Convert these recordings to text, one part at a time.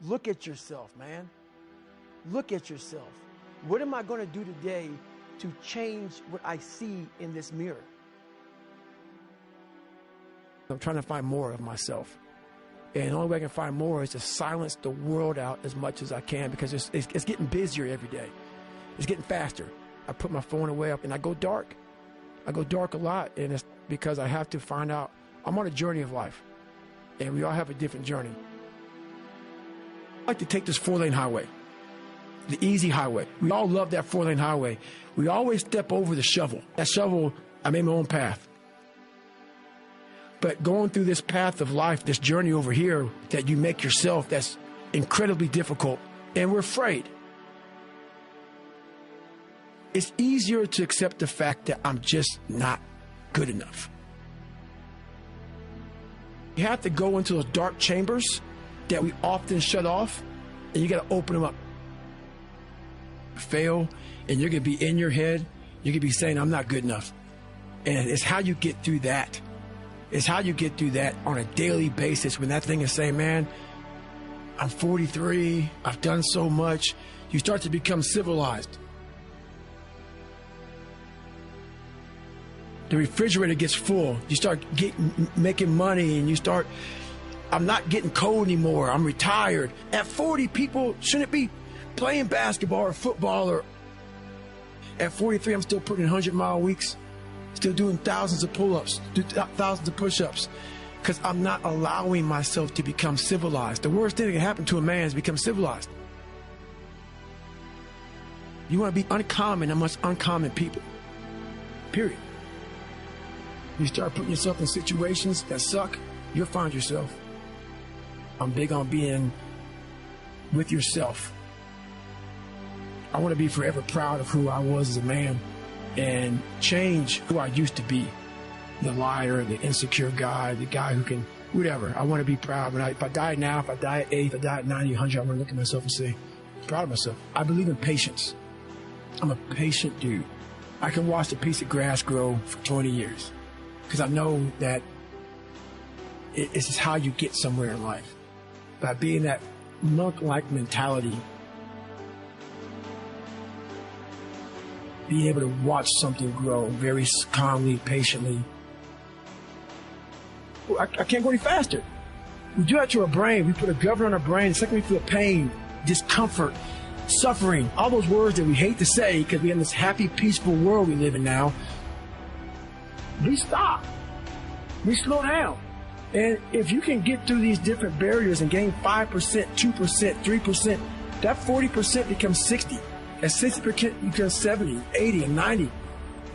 Look at yourself, man. Look at yourself. What am I going to do today to change what I see in this mirror? I'm trying to find more of myself. And the only way I can find more is to silence the world out as much as I can, because it's getting busier every day. It's getting faster. I put my phone away and I go dark. I go dark a lot, and it's because I have to find out. I'm on a journey of life, and we all have a different journey. I like to take this 4-lane highway, the easy highway. We all love that 4-lane highway. We always step over the shovel. That shovel, I made my own path. But going through this path of life, this journey over here that you make yourself, that's incredibly difficult, and we're afraid. It's easier to accept the fact that I'm just not good enough. You have to go into those dark chambers that we often shut off, and you got to open them up. Fail, and you're going to be in your head. You're going to be saying, I'm not good enough. And it's how you get through that. It's how you get through that on a daily basis, when that thing is saying, man, I'm 43, I've done so much. You start to become civilized. The refrigerator gets full. You start making money, and you start, I'm not getting cold anymore. I'm retired. At 40, people shouldn't be playing basketball or football. Or at 43, I'm still putting 100-mile weeks, still doing thousands of pull-ups, thousands of push-ups, because I'm not allowing myself to become civilized. The worst thing that can happen to a man is become civilized. You want to be uncommon amongst uncommon people, period. You start putting yourself in situations that suck, you'll find yourself. I'm big on being with yourself. I want to be forever proud of who I was as a man and change who I used to be. The liar, the insecure guy, the guy who can, whatever. I want to be proud. But if I die now, if I die at 8, if I die at 90, 100, I'm going to look at myself and say, I'm proud of myself. I believe in patience. I'm a patient dude. I can watch a piece of grass grow for 20 years. Because I know that it's just how you get somewhere in life. By being that monk-like mentality, being able to watch something grow very calmly, patiently. I can't go any faster. We do that to our brain. We put a governor on our brain. The second we feel pain, discomfort, suffering, all those words that we hate to say because we have this happy, peaceful world we live in now, we stop. We slow down. And if you can get through these different barriers and gain 5%, 2%, 3%, that 40% becomes 60. At 60% becomes 70, 80, and 90.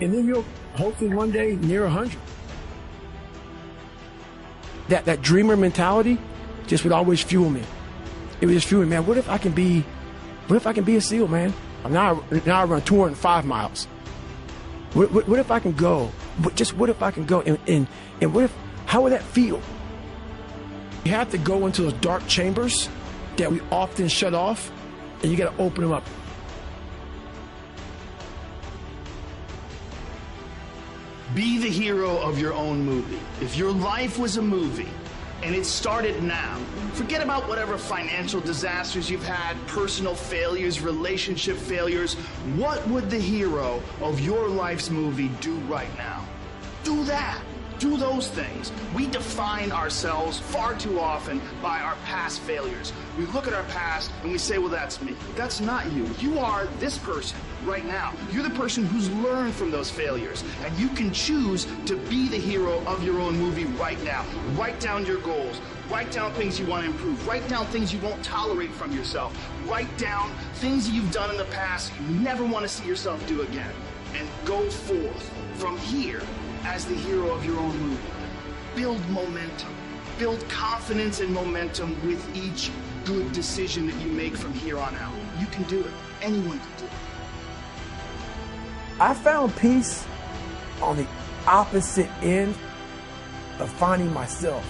And then you'll hopefully one day near 100. That dreamer mentality just would always fuel me. It would just fuel me, man. What if I can be a SEAL, man? Now I run 205 miles. What if I can go? What if I can go? And what if, how would that feel? You have to go into those dark chambers that we often shut off, and you got to open them up. Be the hero of your own movie. If your life was a movie and it started now, forget about whatever financial disasters you've had, personal failures, relationship failures. What would the hero of your life's movie do right now? Do that. Do those things. We define ourselves far too often by our past failures. We look at our past and we say, well, that's me. That's not you. You are this person right now. You're the person who's learned from those failures, and you can choose to be the hero of your own movie right now. Write down your goals. Write down things you want to improve. Write down things you won't tolerate from yourself. Write down things that you've done in the past you never want to see yourself do again. And go forth from here as the hero of your own movie. Build momentum. Build confidence and momentum with each good decision that you make from here on out. You can do it. Anyone can do it. I found peace on the opposite end of finding myself.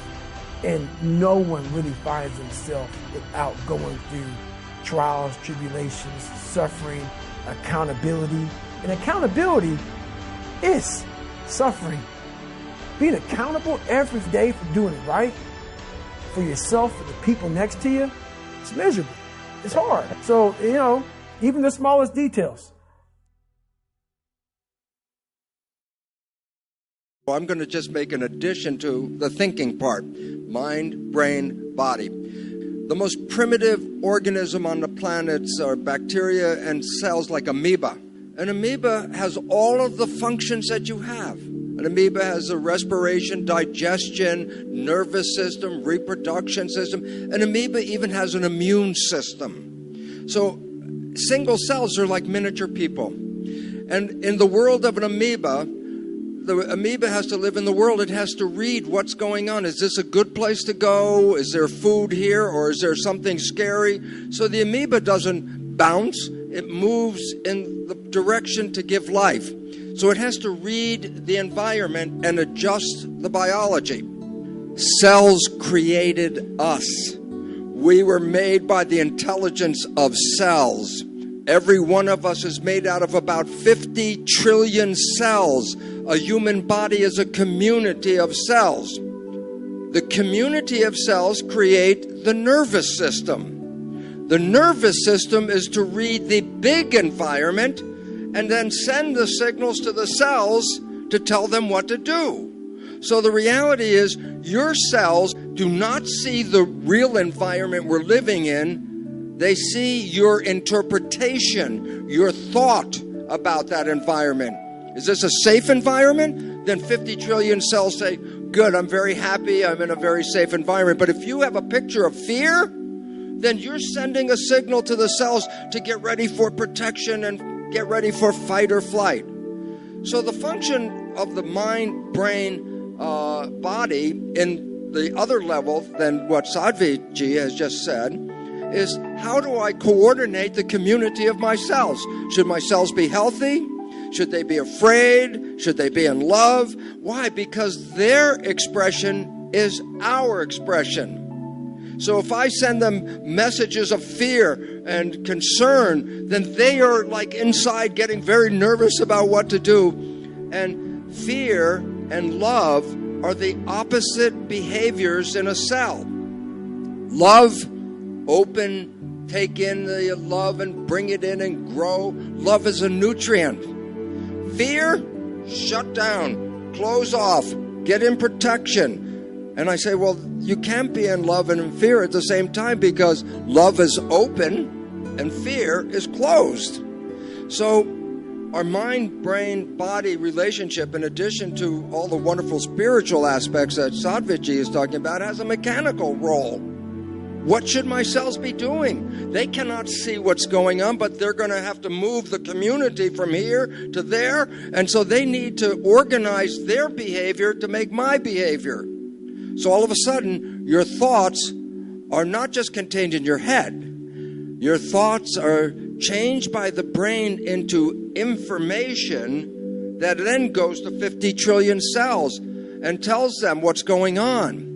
And no one really finds himself without going through trials, tribulations, suffering, accountability. And accountability is suffering. Being accountable every day for doing it right, for yourself, for the people next to you, It's miserable. It's hard. So, even the smallest details. I'm going to just make an addition to the thinking part. Mind, brain, body. The most primitive organism on the planet are bacteria and cells like amoeba. An amoeba has all of the functions that you have. An amoeba has a respiration, digestion, nervous system, reproduction system. An amoeba even has an immune system. So single cells are like miniature people. And in the world of an amoeba, the amoeba has to live in the world. It has to read what's going on. Is this a good place to go? Is there food here? Or is there something scary? So the amoeba doesn't bounce. It moves in the direction to give life. So it has to read the environment and adjust the biology. Cells created us. We were made by the intelligence of cells. Every one of us is made out of about 50 trillion cells. A human body is a community of cells. The community of cells create the nervous system. The nervous system is to read the big environment and then send the signals to the cells to tell them what to do. So the reality is your cells do not see the real environment we're living in. They see your interpretation, your thought about that environment. Is this a safe environment? Then 50 trillion cells say, good, I'm very happy, I'm in a very safe environment. But if you have a picture of fear, then you're sending a signal to the cells to get ready for protection and get ready for fight or flight. So the function of the mind, brain, body in the other level than what Sadhviji has just said is, how do I coordinate the community of my cells? Should my cells be healthy? Should they be afraid? Should they be in love? Why? Because their expression is our expression. So if I send them messages of fear and concern, then they are like inside getting very nervous about what to do. And fear and love are the opposite behaviors in a cell. Love, open, take in the love and bring it in and grow. Love is a nutrient. Fear, shut down, close off, get in protection. And I say, well, you can't be in love and in fear at the same time, because love is open and fear is closed. So our mind, brain, body relationship, in addition to all the wonderful spiritual aspects that Sadhviji is talking about, has a mechanical role. What should my cells be doing? They cannot see what's going on, but they're going to have to move the community from here to there. And so they need to organize their behavior to make my behavior. So all of a sudden, your thoughts are not just contained in your head. Your thoughts are changed by the brain into information that then goes to 50 trillion cells and tells them what's going on.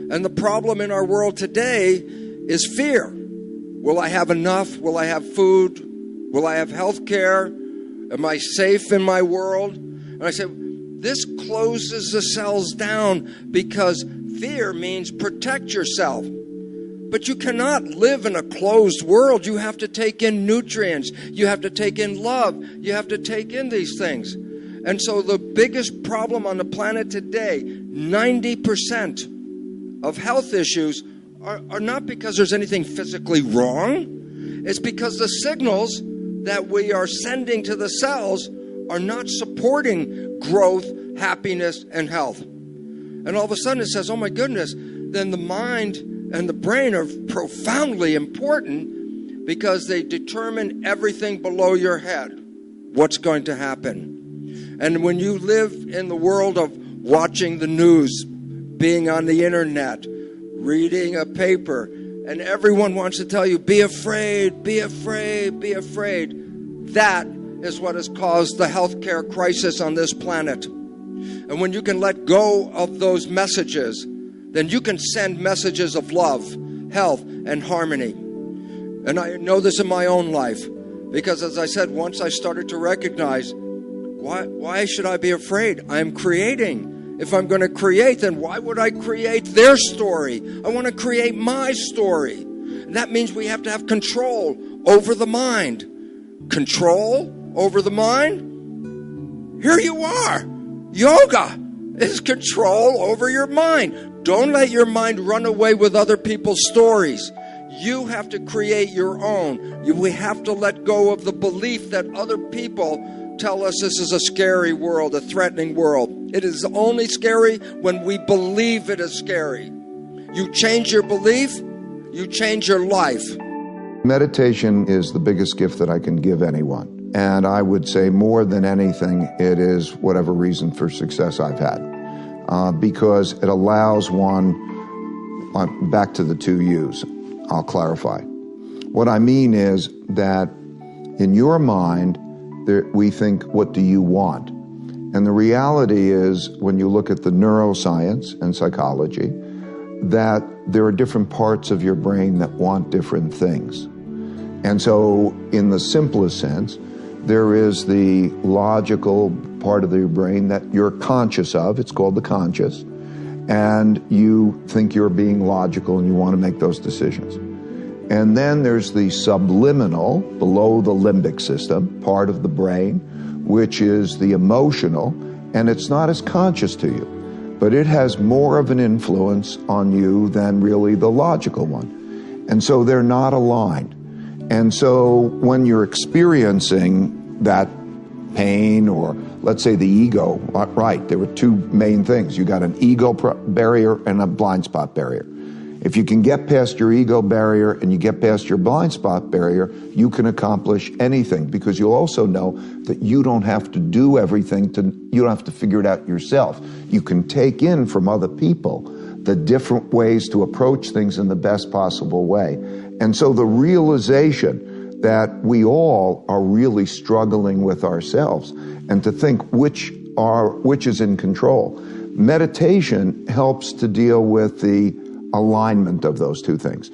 And the problem in our world today is fear. Will I have enough? Will I have food? Will I have health care? Am I safe in my world? And I say, this closes the cells down, because fear means protect yourself. But you cannot live in a closed world. You have to take in nutrients. You have to take in love. You have to take in these things. And so the biggest problem on the planet today, 90% of health issues are not because there's anything physically wrong. It's because the signals that we are sending to the cells are not supporting growth, happiness, and health. And all of a sudden it says, oh my goodness, then the mind and the brain are profoundly important, because they determine everything below your head, what's going to happen. And when you live in the world of watching the news, being on the internet, reading a paper, and everyone wants to tell you, be afraid, be afraid, be afraid, that is what has caused the healthcare crisis on this planet. And when you can let go of those messages, then you can send messages of love, health, and harmony. And I know this in my own life, because as I said, once I started to recognize, why should I be afraid? I'm creating. If I'm going to create, then why would I create their story? I want to create my story. That means we have to have control over the mind. Control over the mind? Here you are. Yoga is control over your mind. Don't let your mind run away with other people's stories. You have to create your own. We have to let go of the belief that other people tell us this is a scary world, a threatening world. It is only scary when we believe it is scary. You change your belief, you change your life. Meditation is the biggest gift that I can give anyone. And I would say more than anything, it is whatever reason for success I've had. Because it allows one, back to the 2 U's, I'll clarify. What I mean is that in your mind, we think, what do you want? And the reality is, when you look at the neuroscience and psychology, that there are different parts of your brain that want different things. And so, in the simplest sense, there is the logical part of your brain that you're conscious of. It's called the conscious. And you think you're being logical and you want to make those decisions. And then there's the subliminal, below the limbic system, part of the brain, which is the emotional, and it's not as conscious to you, but it has more of an influence on you than really the logical one. And so they're not aligned. And so when you're experiencing that pain, or let's say the ego, right, there were 2 main things. You got an ego barrier and a blind spot barrier. If you can get past your ego barrier and you get past your blind spot barrier, you can accomplish anything, because you'll also know that you don't have to do everything, you don't have to figure it out yourself. You can take in from other people the different ways to approach things in the best possible way. And so the realization that we all are really struggling with ourselves, and to think which is in control. Meditation helps to deal with the alignment of those 2 things.